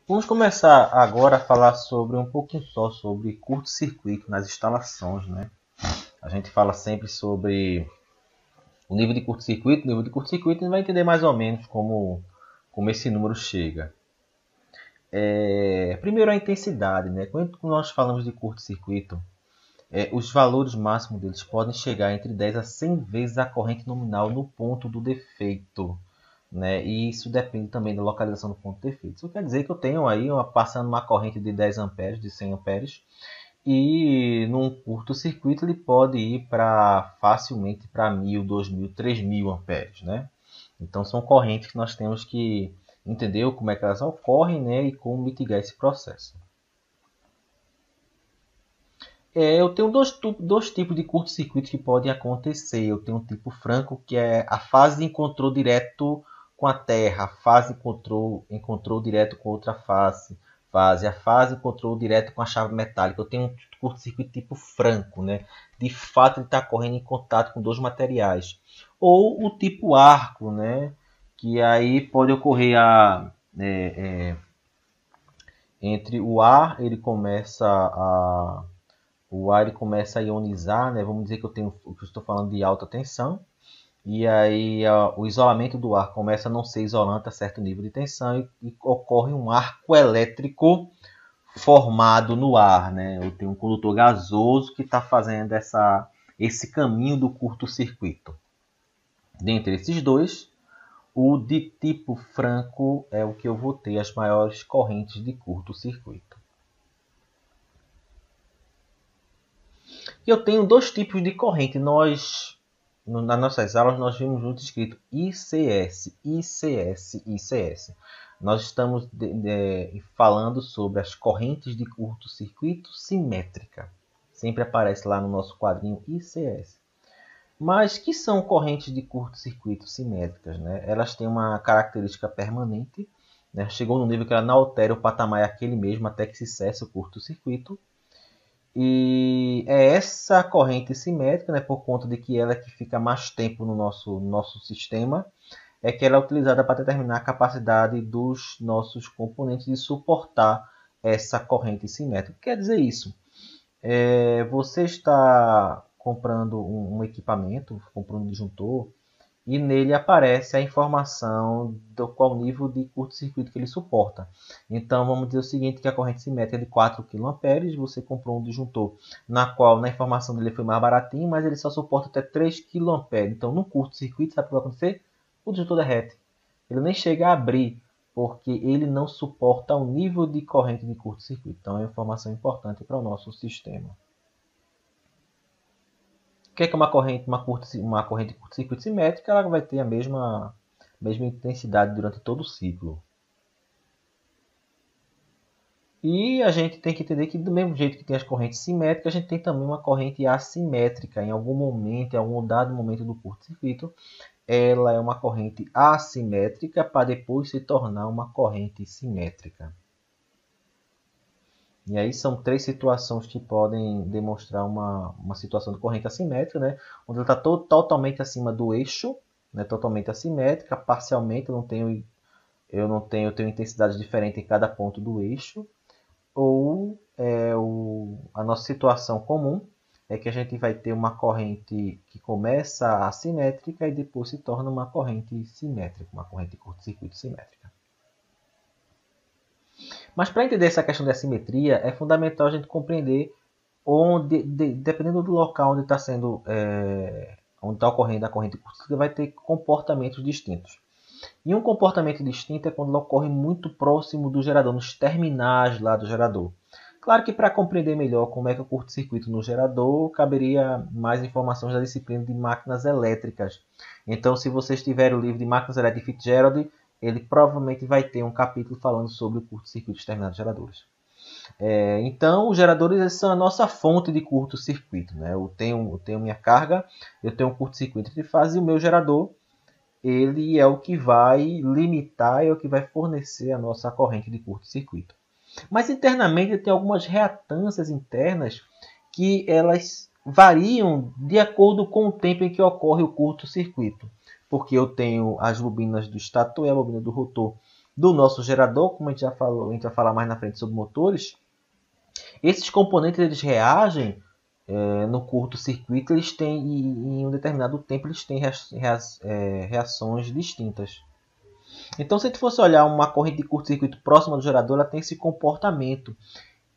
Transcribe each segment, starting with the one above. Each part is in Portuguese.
Vamos começar agora a falar sobre um pouquinho só sobre curto-circuito nas instalações, né? A gente fala sempre sobre o nível de curto-circuito. O nível de curto-circuito a gente vai entender mais ou menos como esse número chega. Primeiro a intensidade, né? Quando nós falamos de curto-circuito, os valores máximos deles podem chegar entre 10 a 100 vezes a corrente nominal no ponto do defeito. Né? E isso depende também da localização do ponto de defeito. Isso quer dizer que eu tenho aí passando uma corrente de 10 amperes, de 100 amperes, e num curto-circuito ele pode ir facilmente para 1000, 2000, 3000 amperes. Né? Então são correntes que nós temos que entender como é que elas ocorrem, né? E como mitigar esse processo. Eu tenho dois tipos de curto-circuito que podem acontecer. Eu tenho um tipo franco, que é a fase de encontrou direto com a Terra, a fase encontrou direto com outra fase, a fase encontrou direto com a chave metálica. Eu tenho um curto-circuito tipo franco, né? De fato, ele está correndo em contato com dois materiais. Ou o tipo arco, né? Que aí pode ocorrer entre o ar, ele começa a ionizar, né? Vamos dizer que que eu estou falando de alta tensão, e aí o isolamento do ar começa a não ser isolante a certo nível de tensão e ocorre um arco elétrico formado no ar, né? Eu tenho um condutor gasoso que está fazendo esse caminho do curto-circuito. Dentre esses dois, o de tipo franco é o que eu vou ter as maiores correntes de curto-circuito. E eu tenho dois tipos de corrente. Nas nossas aulas, nós vimos junto escrito ICS, ICS, ICS. Nós estamos falando sobre as correntes de curto-circuito simétrica. Sempre aparece lá no nosso quadrinho ICS. Mas que são correntes de curto-circuito simétricas? Né? Elas têm uma característica permanente. Né? Chegou no nível que ela não altera o patamar é aquele mesmo até que se cesse o curto-circuito. E é essa corrente simétrica, né, por conta de que ela é que fica mais tempo no nosso sistema, é que ela é utilizada para determinar a capacidade dos nossos componentes de suportar essa corrente simétrica. O que quer dizer isso? Você está comprando um equipamento, comprando um disjuntor, e nele aparece a informação do qual nível de curto-circuito que ele suporta. Então vamos dizer o seguinte, que a corrente simétrica é de 4 kA, você comprou um disjuntor na qual na informação dele foi mais baratinho, mas ele só suporta até 3 kA. Então no curto-circuito, sabe o que vai acontecer? O disjuntor derrete. Ele nem chega a abrir, porque ele não suporta o nível de corrente de curto-circuito. Então é uma informação importante para o nosso sistema. O que é uma corrente de curto-circuito simétrica? Ela vai ter a mesma intensidade durante todo o ciclo. E a gente tem que entender que do mesmo jeito que tem as correntes simétricas, a gente tem também uma corrente assimétrica. Em algum momento, em algum dado momento do curto-circuito, ela é uma corrente assimétrica para depois se tornar uma corrente simétrica. E aí são três situações que podem demonstrar uma situação de corrente assimétrica, né? Onde ela está totalmente acima do eixo, né? Totalmente assimétrica, parcialmente eu tenho intensidade diferente em cada ponto do eixo, ou a nossa situação comum é que a gente vai ter uma corrente que começa assimétrica e depois se torna uma corrente simétrica, uma corrente de curto-circuito simétrica. Mas para entender essa questão de assimetria, é fundamental a gente compreender dependendo do local onde está onde está ocorrendo a corrente curta, vai ter comportamentos distintos. E um comportamento distinto é quando ela ocorre muito próximo do gerador, nos terminais lá do gerador. Claro que para compreender melhor como é que é o curto-circuito no gerador, caberia mais informações da disciplina de máquinas elétricas. Então, se vocês tiverem o livro de Máquinas Elétricas de Fitzgerald, ele provavelmente vai ter um capítulo falando sobre o curto-circuito dos terminais geradores. Então, os geradores são a nossa fonte de curto-circuito. Né? Eu tenho minha carga, eu tenho um curto-circuito de fase e o meu gerador ele é o que vai limitar, é o que vai fornecer a nossa corrente de curto-circuito. Mas internamente tem algumas reatâncias internas que elas variam de acordo com o tempo em que ocorre o curto-circuito. Porque eu tenho as bobinas do estator e a bobina do rotor do nosso gerador, como a gente já falou, a gente vai falar mais na frente sobre motores. Esses componentes eles reagem no curto-circuito, eles têm em um determinado tempo eles têm reações distintas. Então, se a gente fosse olhar uma corrente de curto-circuito próxima do gerador, ela tem esse comportamento.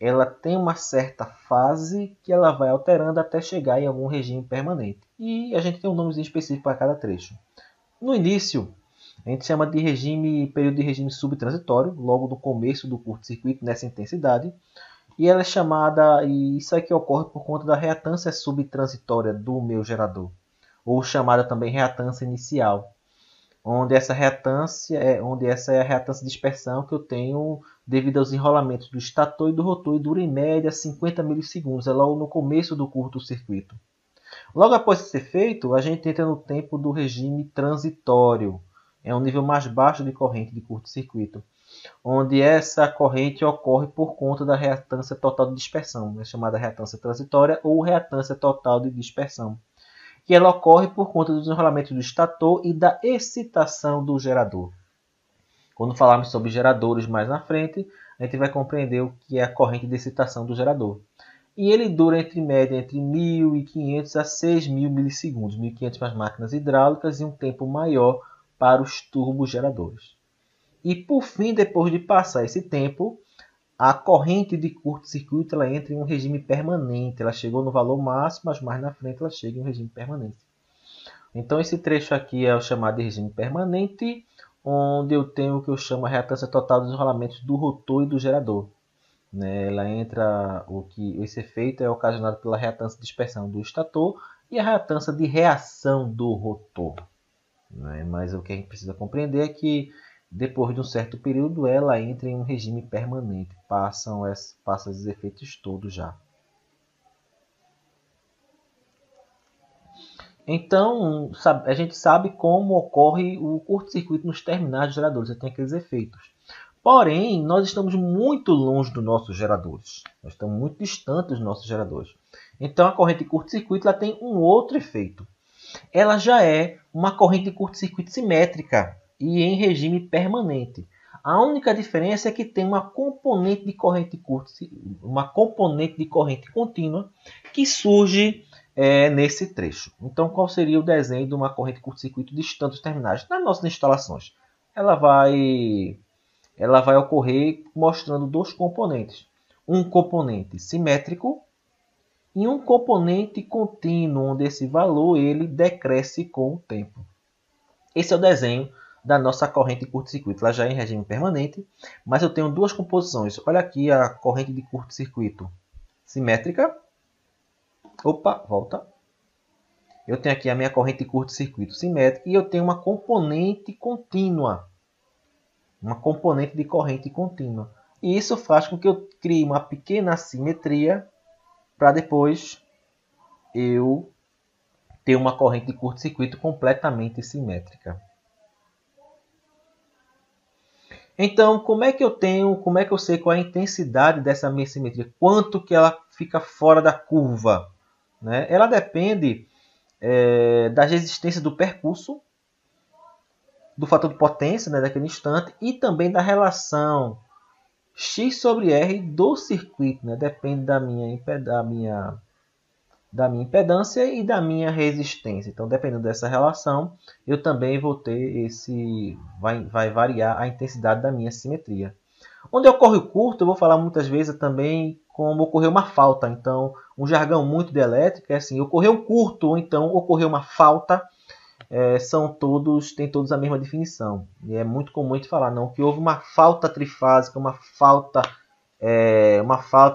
Ela tem uma certa fase que ela vai alterando até chegar em algum regime permanente. E a gente tem um nomezinho específico para cada trecho. No início, a gente chama de período de regime subtransitório, logo no começo do curto-circuito, nessa intensidade. E ela é chamada, e isso aqui ocorre por conta da reatância subtransitória do meu gerador, ou chamada também reatância inicial, onde essa é a reatância de dispersão que eu tenho devido aos enrolamentos do estator e do rotor e dura em média 50 milissegundos, é logo no começo do curto-circuito. Logo após ser feito, a gente entra no tempo do regime transitório, é um nível mais baixo de corrente de curto-circuito, onde essa corrente ocorre por conta da reatância total de dispersão, é chamada reatância transitória ou reatância total de dispersão, que ela ocorre por conta dos enrolamentos do estator e da excitação do gerador. Quando falarmos sobre geradores mais na frente, a gente vai compreender o que é a corrente de excitação do gerador. E ele dura em média entre 1.500 a 6.000 milissegundos, 1.500 para as máquinas hidráulicas e um tempo maior para os turbogeradores. E por fim, depois de passar esse tempo, a corrente de curto-circuito ela entra em um regime permanente. Ela chegou no valor máximo, mas mais na frente ela chega em um regime permanente. Então esse trecho aqui é o chamado de regime permanente, onde eu tenho o que eu chamo a reatância total dos enrolamentos do rotor e do gerador. Ela entra, esse efeito é ocasionado pela reatância de dispersão do estator e a reatância de reação do rotor. Mas o que a gente precisa compreender é que depois de um certo período ela entra em um regime permanente, passa esses efeitos todos já. Então, a gente sabe como ocorre o curto-circuito nos terminais dos geradores, você tem aqueles efeitos. Porém, nós estamos muito longe dos nossos geradores, nós estamos muito distantes dos nossos geradores. Então, a corrente de curto-circuito tem um outro efeito. Ela já é uma corrente de curto-circuito simétrica e em regime permanente. A única diferença é que tem uma componente de corrente contínua que surge nesse trecho. Então, qual seria o desenho de uma corrente de curto-circuito distante dos terminais? Nas nossas instalações, ela vai ocorrer mostrando dois componentes. Um componente simétrico e um componente contínuo, onde esse valor ele decresce com o tempo. Esse é o desenho da nossa corrente de curto-circuito. Ela já é em regime permanente, mas eu tenho duas composições. Olha aqui a corrente de curto-circuito simétrica. Opa, volta. Eu tenho aqui a minha corrente de curto-circuito simétrica e eu tenho uma componente contínua. Uma componente de corrente contínua. E isso faz com que eu crie uma pequena assimetria para depois eu ter uma corrente de curto-circuito completamente simétrica. Então, como é que eu sei qual é a intensidade dessa minha simetria? Quanto que ela fica fora da curva? Ela depende da resistência do percurso, do fator de potência daquele instante e também da relação X sobre R do circuito. Depende da minha impedância e da minha resistência. Então, dependendo dessa relação, eu também vou ter vai variar a intensidade da minha simetria. Onde ocorre o curto, eu vou falar muitas vezes também como ocorreu uma falta. Então, um jargão muito de elétrica é assim, ocorreu um curto ou então ocorreu uma falta, têm todos a mesma definição. E é muito comum a gente falar não, que houve uma falta trifásica, uma falta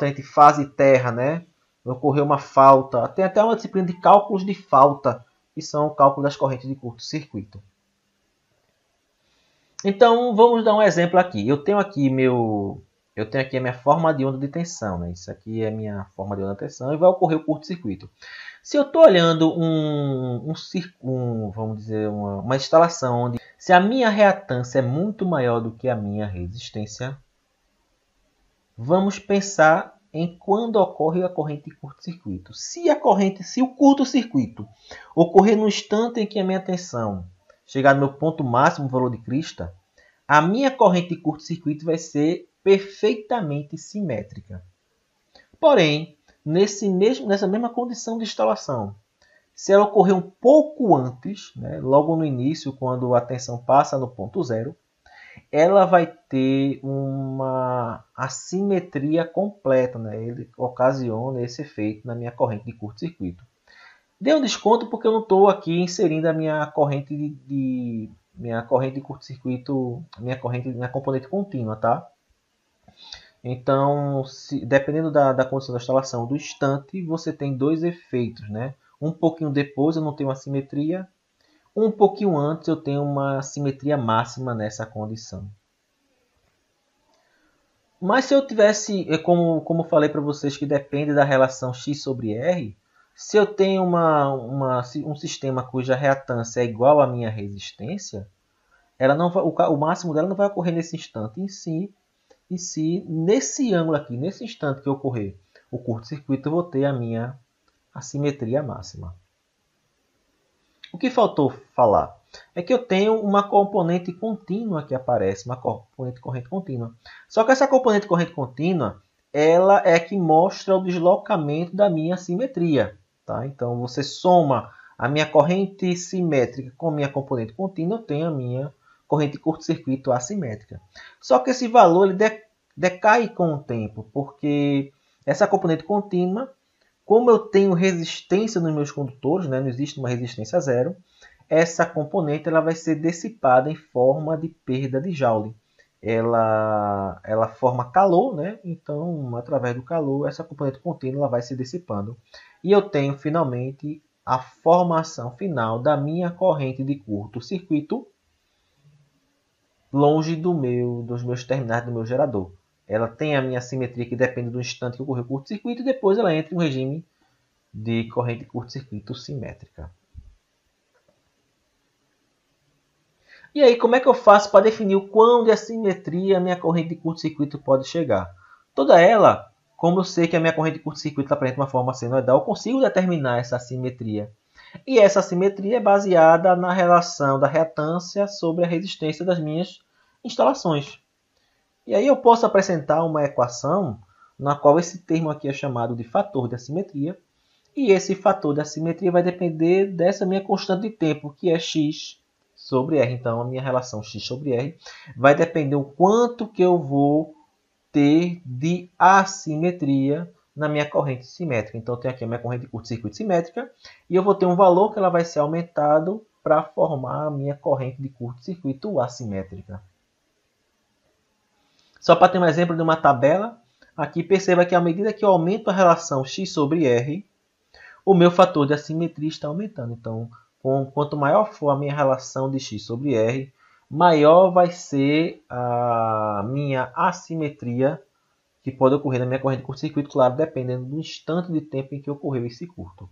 entre fase e terra, ocorreu uma falta. Tem até uma disciplina de cálculos de falta, que são o cálculo das correntes de curto-circuito. Então, vamos dar um exemplo aqui. Eu tenho aqui a minha forma de onda de tensão. Isso aqui é a minha forma de onda de tensão e vai ocorrer o curto-circuito. Se eu estou olhando uma instalação onde se a minha reatância é muito maior do que a minha resistência, vamos pensar em quando ocorre a corrente de curto-circuito. Se o curto-circuito ocorrer no instante em que a minha tensão chegar no meu ponto máximo, valor de crista, a minha corrente de curto-circuito vai ser perfeitamente simétrica. Porém, nessa mesma condição de instalação, se ela ocorrer um pouco antes, né, logo no início, quando a tensão passa no ponto zero, ela vai ter uma assimetria completa, né? Ele ocasiona esse efeito na minha corrente de curto-circuito. Dei um desconto porque eu não estou aqui inserindo a minha corrente minha corrente de curto-circuito, minha componente contínua, tá? Então, dependendo da condição da instalação do instante, você tem dois efeitos, né? Um pouquinho depois eu não tenho uma simetria, um pouquinho antes eu tenho uma simetria máxima nessa condição. Mas se eu tivesse, como falei para vocês, que depende da relação x sobre r, se eu tenho um sistema cuja reatância é igual à minha resistência, ela não vai, o máximo dela não vai ocorrer nesse instante em si, e se nesse ângulo aqui, nesse instante que ocorrer o curto-circuito, eu vou ter a minha assimetria máxima. O que faltou falar é que eu tenho uma componente contínua que aparece, uma componente corrente contínua. Só que essa componente corrente contínua, ela é que mostra o deslocamento da minha simetria. Tá? Então, você soma a minha corrente simétrica com a minha componente contínua, eu tenho a minha corrente de curto-circuito assimétrica. Só que esse valor ele decai com o tempo, porque essa componente contínua, como eu tenho resistência nos meus condutores, né, não existe uma resistência zero, essa componente ela vai ser dissipada em forma de perda de Joule. Ela forma calor, né? Então, através do calor, essa componente contínua ela vai se dissipando. E eu tenho, finalmente, a formação final da minha corrente de curto-circuito longe dos meus terminais do meu gerador. Ela tem a minha simetria que depende do instante que ocorreu o curto-circuito e depois ela entra em um regime de corrente de curto-circuito simétrica. E aí, como é que eu faço para definir o quão de assimetria a minha corrente de curto-circuito pode chegar? Toda ela, como eu sei que a minha corrente de curto-circuito está presente de uma forma senoidal, eu consigo determinar essa assimetria. E essa assimetria é baseada na relação da reatância sobre a resistência das minhas instalações. E aí eu posso apresentar uma equação na qual esse termo aqui é chamado de fator de assimetria. E esse fator de assimetria vai depender dessa minha constante de tempo, que é x sobre r. Então, a minha relação x sobre r vai depender o quanto que eu vou ter de assimetria na minha corrente simétrica. Então, eu tenho aqui a minha corrente de curto-circuito simétrica e eu vou ter um valor que ela vai ser aumentado para formar a minha corrente de curto-circuito assimétrica. Só para ter um exemplo de uma tabela, aqui perceba que à medida que eu aumento a relação x sobre r, o meu fator de assimetria está aumentando. Então, quanto maior for a minha relação de x sobre r, maior vai ser a minha assimetria que pode ocorrer na minha corrente de curto-circuito, claro, dependendo do instante de tempo em que ocorreu esse curto.